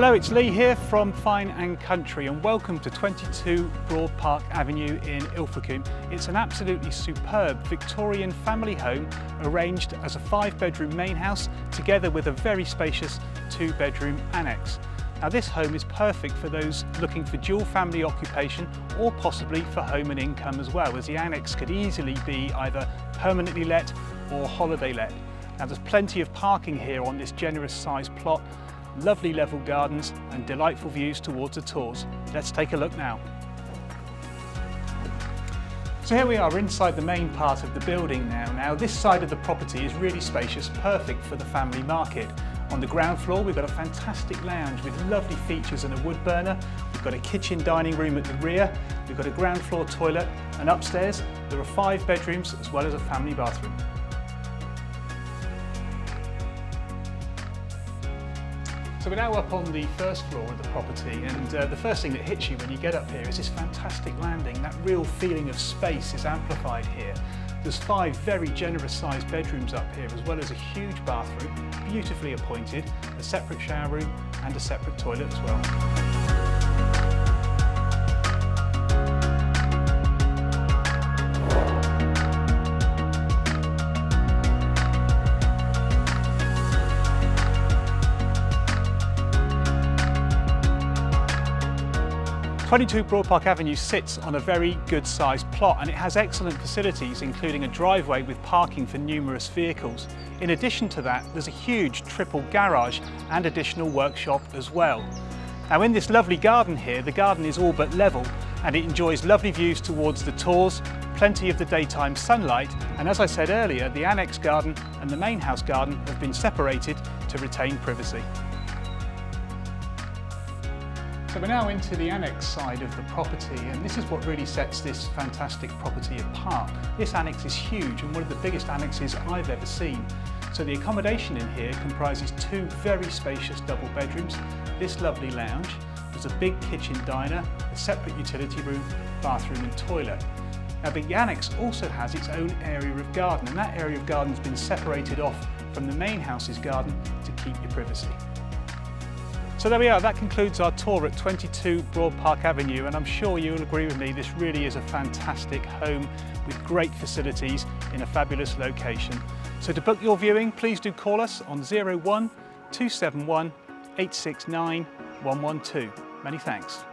Hello, it's Lee here from Fine and Country and welcome to 22 Broad Park Avenue in Ilfracombe. It's an absolutely superb Victorian family home arranged as a 5-bedroom main house together with a very spacious 2-bedroom annex. Now this home is perfect for those looking for dual family occupation or possibly for home and income as well, as the annex could easily be either permanently let or holiday let. Now there's plenty of parking here on this generous sized plot, lovely level gardens and delightful views towards the Torrs. Let's take a look now. So here we are inside the main part of the building now. Now this side of the property is really spacious, perfect for the family market. On the ground floor we've got a fantastic lounge with lovely features and a wood burner. We've got a kitchen dining room at the rear, we've got a ground floor toilet, and upstairs there are 5 bedrooms as well as a family bathroom. So we're now up on the first floor of the property, and the first thing that hits you when you get up here is this fantastic landing. That real feeling of space is amplified here. There's 5 very generous sized bedrooms up here, as well as a huge bathroom, beautifully appointed, a separate shower room and a separate toilet as well. 22 Broad Park Avenue sits on a very good sized plot and it has excellent facilities, including a driveway with parking for numerous vehicles. In addition to that, there's a huge triple garage and additional workshop as well. Now in this lovely garden here, the garden is all but level and it enjoys lovely views towards the Torrs, plenty of the daytime sunlight, and as I said earlier, the annex garden and the main house garden have been separated to retain privacy. So we're now into the annex side of the property, and this is what really sets this fantastic property apart. This annex is huge and one of the biggest annexes I've ever seen. So the accommodation in here comprises 2 very spacious double bedrooms, this lovely lounge, there's a big kitchen diner, a separate utility room, bathroom and toilet. Now the annex also has its own area of garden, and that area of garden has been separated off from the main house's garden to keep your privacy. So there we are, that concludes our tour at 22 Broad Park Avenue, and I'm sure you'll agree with me, this really is a fantastic home with great facilities in a fabulous location. So to book your viewing, please do call us on 01 271 869 112. Many thanks.